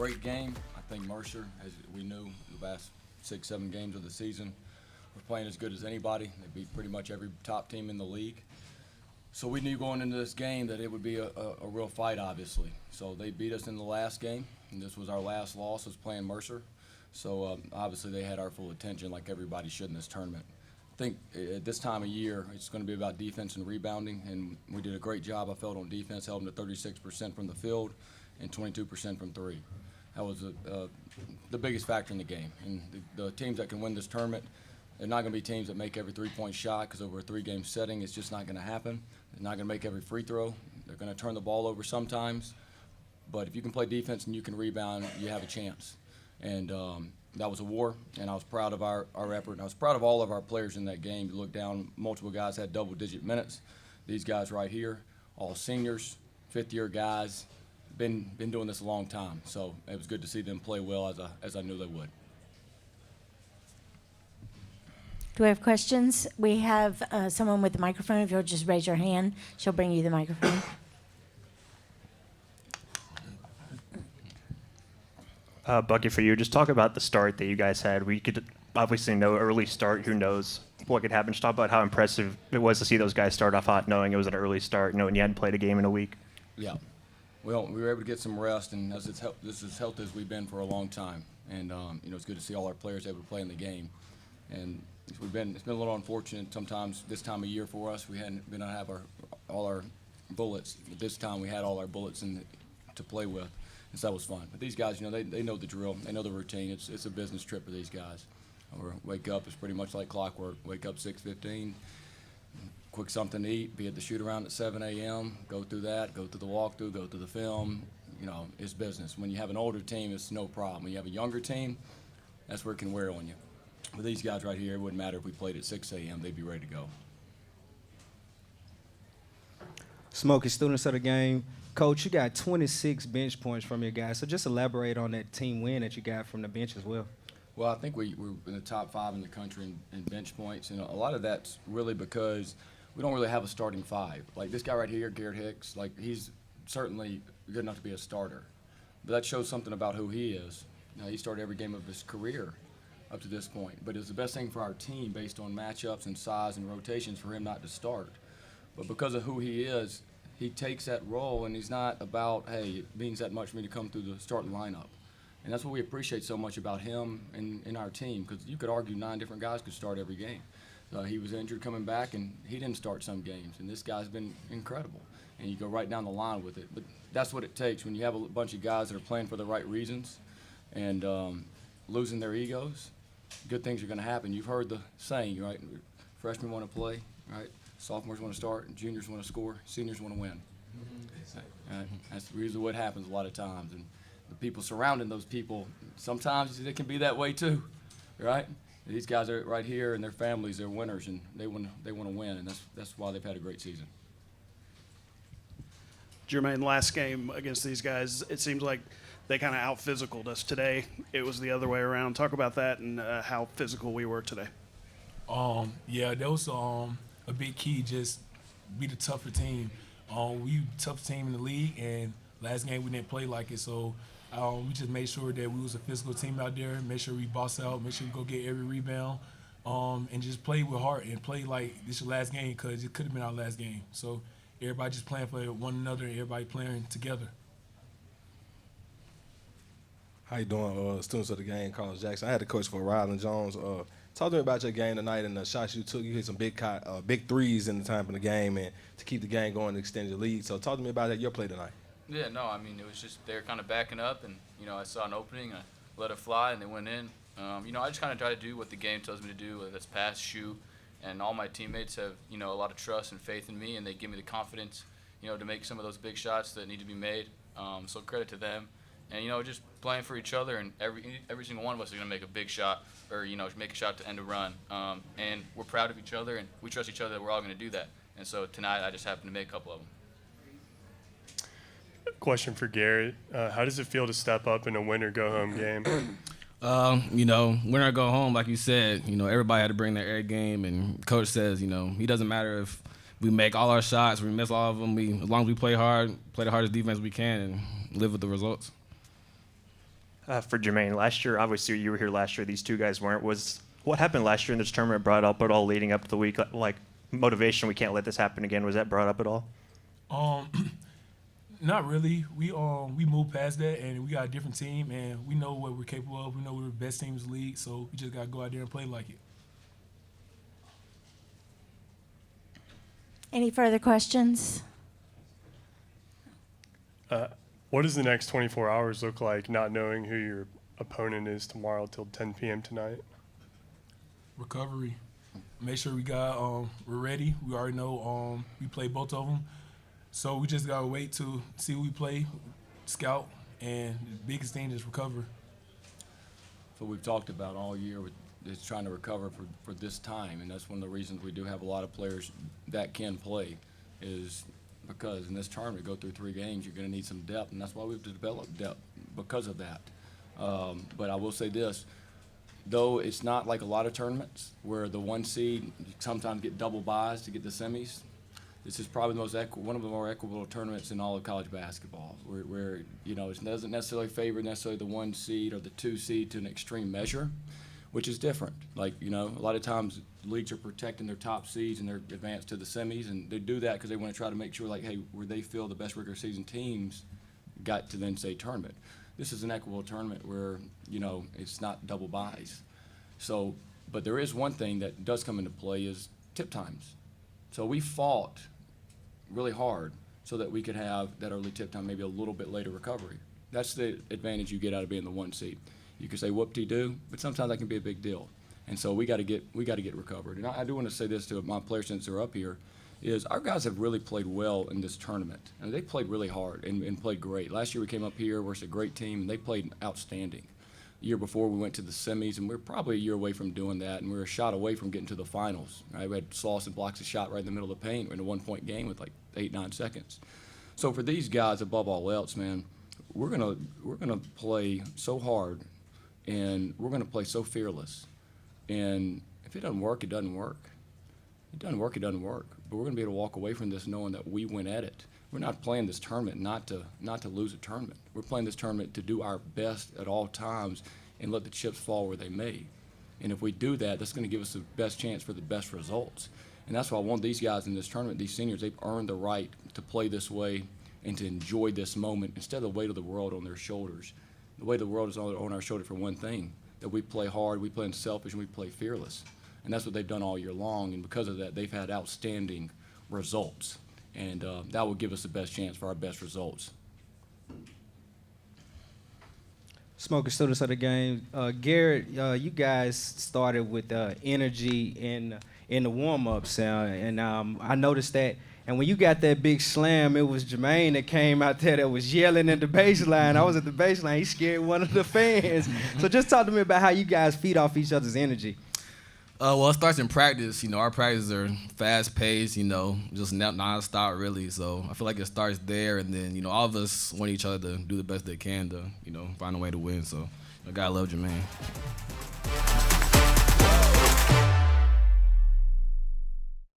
great game. I think Mercer, as we knew, the last 6-7 games of the season, were playing as good as anybody. They beat pretty much every top team in the league. So we knew going into this game that it would be a real fight, obviously. So they beat us in the last game, and this was our last loss, was playing Mercer. So obviously they had our full attention like everybody should in this tournament. I think at this time of year, it's going to be about defense and rebounding, and we did a great job, I felt, on defense, held them to 36% from the field and 22% from three. That was the biggest factor in the game. And the teams that can win this tournament, they're not going to be teams that make every three-point shot, because over a three-game setting, it's just not going to happen. They're not going to make every free throw. They're going to turn the ball over sometimes. But if you can play defense and you can rebound, you have a chance. And that was a war, and I was proud of our effort. And I was proud of all of our players in that game. You look down, multiple guys had double-digit minutes. These guys right here, all seniors, fifth-year guys, been doing this a long time. So it was good to see them play well, as I knew they would. Do we have questions? We have someone with the microphone. If you'll just raise your hand, she'll bring you the microphone. Bucky, for you, just talk about the start that you guys had. We could obviously know early start. Who knows what could happen? Just talk about how impressive it was to see those guys start off hot, knowing it was an early start, knowing you hadn't played a game in a week. Yeah. Well, we were able to get some rest, and this is as healthy as we've been for a long time. And it's good to see all our players able to play in the game. And it's been a little unfortunate sometimes this time of year for us. We hadn't been able to have all our bullets. But this time we had all our bullets to play with, and so that was fun. But these guys, they know the drill. They know the routine. It's a business trip for these guys. Wake up is pretty much like clockwork. Wake up 6:15, quick something to eat, be at the shoot-around at 7 a.m., go through that, go through the walkthrough, go through the film. It's business. When you have an older team, it's no problem. When you have a younger team, that's where it can wear on you. But these guys right here, it wouldn't matter if we played at 6 a.m., they'd be ready to go. Smokey, students of the game. Coach, you got 26 bench points from your guys, so just elaborate on that team win that you got from the bench as well. Well, I think we're in the top 5 in the country in bench points, and a lot of that's really because we don't really have a starting 5. Like this guy right here, Garrett Hicks, like he's certainly good enough to be a starter, but that shows something about who he is. He started every game of his career up to this point, but it's the best thing for our team based on matchups and size and rotations for him not to start. But because of who he is, he takes that role, and he's not about, hey, it means that much for me to come through the starting lineup. And that's what we appreciate so much about him and our team, because you could argue 9 different guys could start every game. He was injured coming back, and he didn't start some games, and this guy's been incredible. And you go right down the line with it. But that's what it takes when you have a bunch of guys that are playing for the right reasons and losing their egos. Good things are going to happen. You've heard the saying, right? Freshmen want to play, right? Sophomores want to start, juniors want to score, seniors want to win. That's usually what happens a lot of times. And the people surrounding those people, sometimes it can be that way too, right? These guys are right here, and their families, they're winners, and they want to win, and that's why they've had a great season. Jermaine, last game against these guys, it seems like they kind of out-physicaled us. Today, it was the other way around. Talk about that and how physical we were today. Yeah, that was a big key, just be the tougher team. We tough team in the league, and last game we didn't play like it, so we just made sure that we was a physical team out there, make sure we boss out, make sure we go get every rebound, and just play with heart and play like this your last game, because it could have been our last game. So everybody just playing for one another and everybody playing together. How you doing, students of the game? Carlos Jackson. I had a coach for Rylan Jones. Talk to me about your game tonight and the shots you took. You hit some big threes in the time of the game, and to keep the game going and extend your lead. So talk to me about your play tonight. Yeah, no, I mean, it was just they were kind of backing up, and, I saw an opening, I let it fly, and they went in. I just kind of try to do what the game tells me to do, whether that's pass, shoot, and all my teammates have, a lot of trust and faith in me, and they give me the confidence, to make some of those big shots that need to be made. So credit to them. And, just playing for each other, and every single one of us is going to make a big shot or, make a shot to end a run. And we're proud of each other, and we trust each other that we're all going to do that. And so tonight I just happened to make a couple of them. Question for Garrett. How does it feel to step up in a win-or-go-home game? Win or go home, like you said, everybody had to bring their A game, and coach says, he doesn't matter if we make all our shots, we miss all of them, as long as we play hard, play the hardest defense we can, and live with the results. For Jermaine, last year, obviously you were here last year. These two guys weren't. What happened last year in this tournament brought up at all leading up to the week? Like motivation, we can't let this happen again. Was that brought up at all? Not really. We moved past that, and we got a different team, and we know what we're capable of. We know we're the best team in the league, so we just got to go out there and play like it. Any further questions? What does the next 24 hours look like, not knowing who your opponent is tomorrow till 10 p.m. tonight? Recovery. Make sure we're ready. We already know we play both of them. So we just got to wait to see who we play, scout, and the biggest thing is recover. So we've talked about all year is trying to recover for this time, and that's one of the reasons we do have a lot of players that can play is because in this tournament, go through 3 games, you're going to need some depth, and that's why we've developed depth because of that. But I will say this, though it's not like a lot of tournaments where the 1 seed sometimes get double buys to get the semis, this is probably one of the more equitable tournaments in all of college basketball, where you know, it doesn't necessarily favor necessarily the 1 seed or the 2 seed to an extreme measure, which is different. Like, you know, a lot of times leagues are protecting their top seeds and they're advanced to the semis, and they do that because they want to try to make sure, like, hey, where they feel the best regular season teams got to then say tournament. This is an equitable tournament where, you know, it's not double buys. So, but there is one thing that does come into play is tip times. So we fought really hard so that we could have that early tip time, maybe a little bit later recovery. That's the advantage you get out of being the 1 seed. You can say whoop-de-doo, but sometimes that can be a big deal. And so we got to get recovered. And I do want to say this to my players since they're up here, is our guys have really played well in this tournament. And they played really hard and played great. Last year we came up here versus a great team, and they played outstanding. The year before we went to the semis, and we were probably a year away from doing that, and we were a shot away from getting to the finals. Right? We had Slauson blocks a shot right in the middle of the paint. We're in a 1-point game with like 8-9 seconds. So for these guys, above all else, man, we're gonna play so hard, and we're gonna play so fearless. And if it doesn't work, it doesn't work. It doesn't work, it doesn't work. But we're gonna be able to walk away from this knowing that we went at it. We're not playing this tournament not to lose a tournament. We're playing this tournament to do our best at all times and let the chips fall where they may. And if we do that, that's going to give us the best chance for the best results. And that's why I want these guys in this tournament, these seniors, they've earned the right to play this way and to enjoy this moment instead of the weight of the world on their shoulders. The weight of the world is on our shoulder for one thing, that we play hard, we play unselfish, and we play fearless. And that's what they've done all year long, and because of that, they've had outstanding results. And that will give us the best chance for our best results. Smoking students of the game, Garrett, you guys started with energy in the warm-ups, and I noticed that. And when you got that big slam, it was Jermaine that came out there that was yelling at the baseline. I was at the baseline. He scared one of the fans. So just talk to me about how you guys feed off each other's energy. Well, it starts in practice. You know, our practices are fast-paced, you know, just non-stop, really. So I feel like it starts there, and then, you know, all of us want each other to do the best they can to, you know, find a way to win. So I gotta love Jermaine.